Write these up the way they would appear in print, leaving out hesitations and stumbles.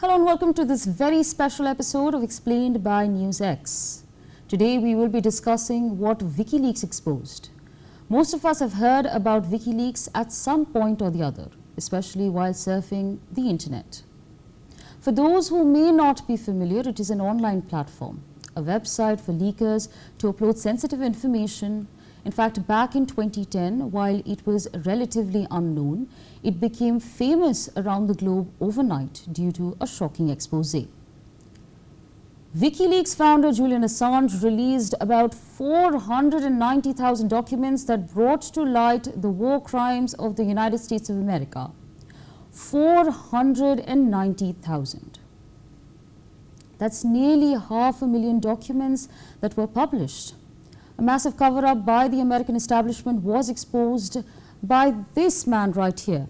Hello and welcome to this very special episode of Explained by NewsX. Today we will be discussing what WikiLeaks exposed. Most of us have heard about WikiLeaks at some point or the other, especially while surfing the internet. For those who may not be familiar, it is an online platform, a website for leakers to upload sensitive information. In fact, back in 2010, while it was relatively unknown, it became famous around the globe overnight due to a shocking expose. WikiLeaks founder Julian Assange released about 490,000 documents that brought to light the war crimes of the United States of America. 490,000. That's nearly 500,000 documents that were published. A massive cover-up by the American establishment was exposed by this man right here.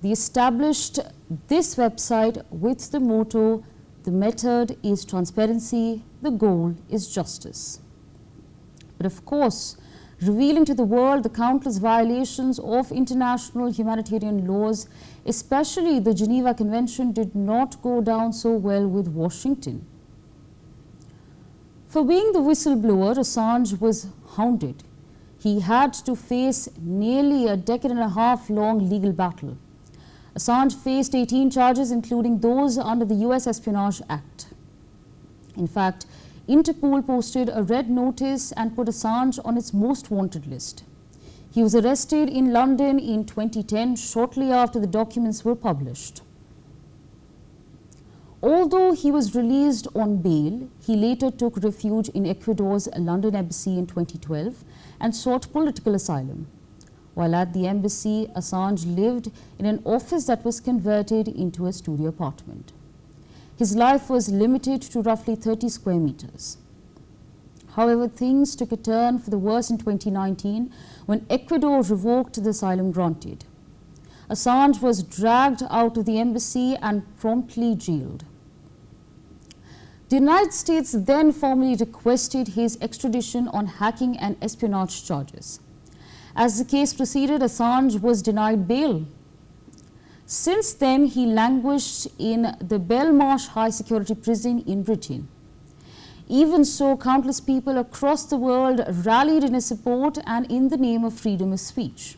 They established this website with the motto, "The method is transparency, the goal is justice." But of course, revealing to the world the countless violations of international humanitarian laws, especially the Geneva Convention, did not go down so well with Washington. For being the whistleblower, Assange was hounded. He had to face nearly a decade and a half long legal battle. Assange faced 18 charges, including those under the US Espionage Act. In fact, Interpol posted a red notice and put Assange on its most wanted list. He was arrested in London in 2010, shortly after the documents were published. Although he was released on bail, he later took refuge in Ecuador's London embassy in 2012 and sought political asylum. While at the embassy, Assange lived in an office that was converted into a studio apartment. His life was limited to roughly 30 square meters. However, things took a turn for the worse in 2019 when Ecuador revoked the asylum granted. Assange was dragged out of the embassy and promptly jailed. The United States then formally requested his extradition on hacking and espionage charges. As the case proceeded, Assange was denied bail. Since then, he languished in the Belmarsh high security prison in Britain. Even so, countless people across the world rallied in his support and in the name of freedom of speech.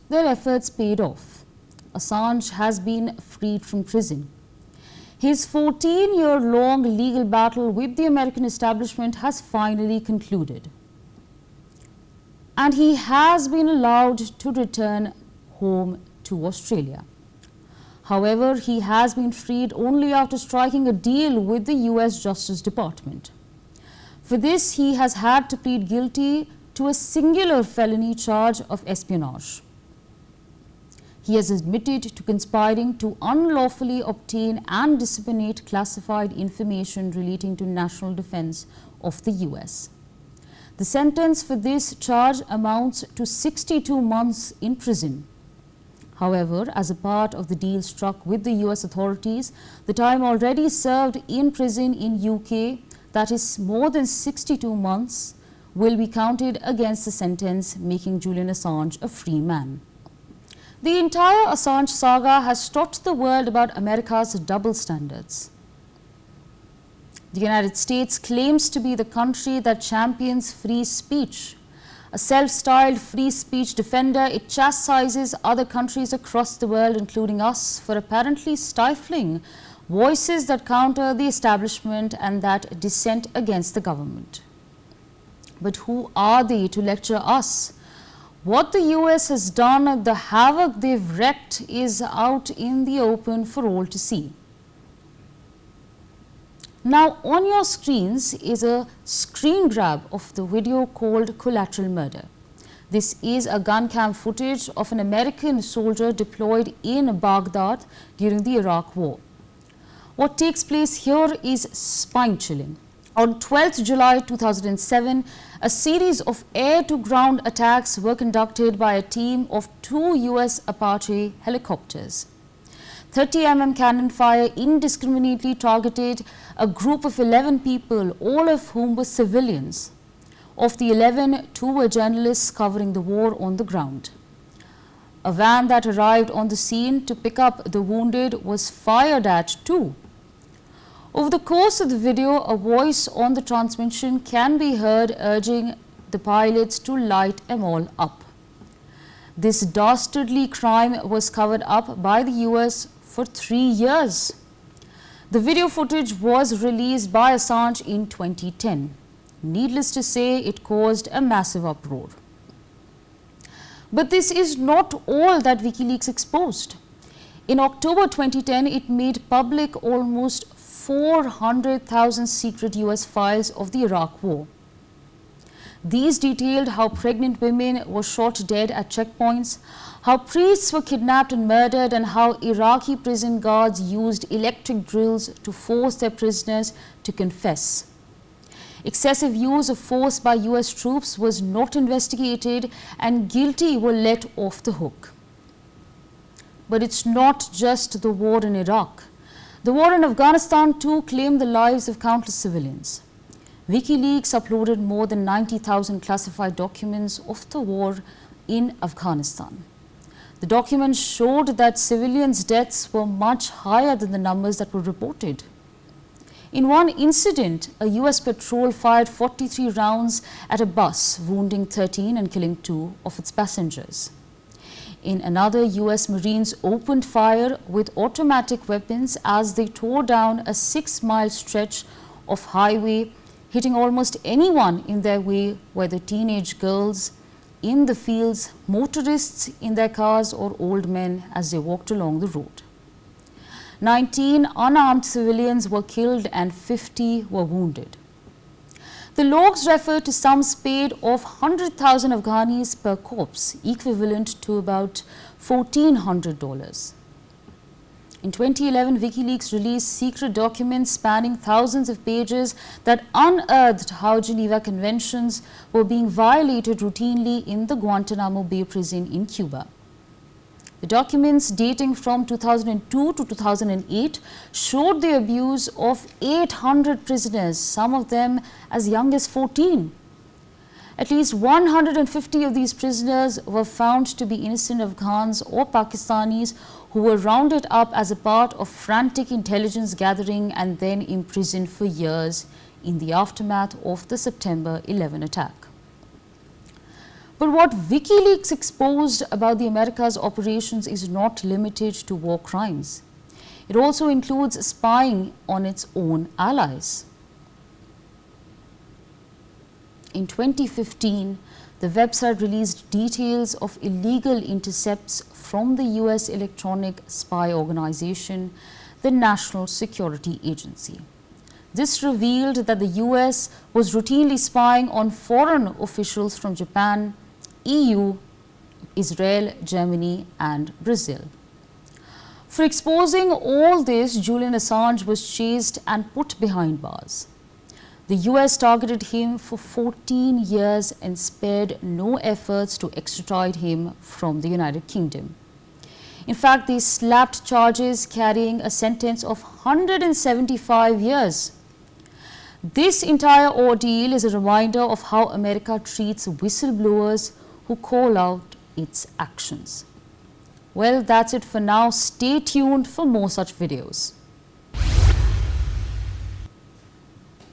Their efforts paid off. Assange has been freed from prison. His 14-year-long legal battle with the American establishment has finally concluded. And he has been allowed to return home to Australia. However, he has been freed only after striking a deal with the US Justice Department. For this, he has had to plead guilty to a singular felony charge of espionage. He has admitted to conspiring to unlawfully obtain and disseminate classified information relating to national defense of the US. The sentence for this charge amounts to 62 months in prison. However, as a part of the deal struck with the US authorities, the time already served in prison in UK, that is more than 62 months, will be counted against the sentence, making Julian Assange a free man. The entire Assange saga has taught the world about America's double standards. The United States claims to be the country that champions free speech. A self-styled free speech defender, it chastises other countries across the world, including us, for apparently stifling voices that counter the establishment and that dissent against the government. But who are they to lecture us? What the US has done, the havoc they've wreaked, is out in the open for all to see. Now, on your screens is a screen grab of the video called Collateral Murder. This is a gun cam footage of an American soldier deployed in Baghdad during the Iraq War. What takes place here is spine-chilling. On 12th July 2007, a series of air-to-ground attacks were conducted by a team of 2 US Apache helicopters. 30mm cannon fire indiscriminately targeted a group of 11 people, all of whom were civilians. Of the 11, 2 were journalists covering the war on the ground. A van that arrived on the scene to pick up the wounded was fired at too. Over the course of the video, a voice on the transmission can be heard urging the pilots to light them all up. This dastardly crime was covered up by the US for 3 years. The video footage was released by Assange in 2010. Needless to say, it caused a massive uproar. But this is not all that WikiLeaks exposed. In October 2010, it made public almost 400,000 secret US files of the Iraq War. These detailed how pregnant women were shot dead at checkpoints, how priests were kidnapped and murdered, and how Iraqi prison guards used electric drills to force their prisoners to confess. Excessive use of force by US troops was not investigated, and guilty were let off the hook. But it's not just the war in Iraq. The war in Afghanistan too claimed the lives of countless civilians. WikiLeaks uploaded more than 90,000 classified documents of the war in Afghanistan. The documents showed that civilians' deaths were much higher than the numbers that were reported. In one incident, a US patrol fired 43 rounds at a bus, wounding 13 and killing 2 of its passengers. In another, US Marines opened fire with automatic weapons as they tore down a 6-mile stretch of highway, hitting almost anyone in their way, whether teenage girls in the fields, motorists in their cars, or old men as they walked along the road. 19 unarmed civilians were killed and 50 were wounded. The logs refer to sums paid of 100,000 Afghanis per corpse, equivalent to about $1,400. In 2011, WikiLeaks released secret documents spanning thousands of pages that unearthed how Geneva Conventions were being violated routinely in the Guantanamo Bay prison in Cuba. The documents dating from 2002 to 2008 showed the abuse of 800 prisoners, some of them as young as 14. At least 150 of these prisoners were found to be innocent Afghans or Pakistanis who were rounded up as a part of frantic intelligence gathering and then imprisoned for years in the aftermath of the September 11 attack. But what WikiLeaks exposed about the America's operations is not limited to war crimes. It also includes spying on its own allies. In 2015, the website released details of illegal intercepts from the US electronic spy organization, the National Security Agency. This revealed that the US was routinely spying on foreign officials from Japan, EU, Israel, Germany, and Brazil. For exposing all this, Julian Assange was chased and put behind bars. The US targeted him for 14 years and spared no efforts to extradite him from the United Kingdom. In fact, they slapped charges carrying a sentence of 175 years. This entire ordeal is a reminder of how America treats whistleblowers who call out its actions. Well, that's it for now. Stay tuned for more such videos.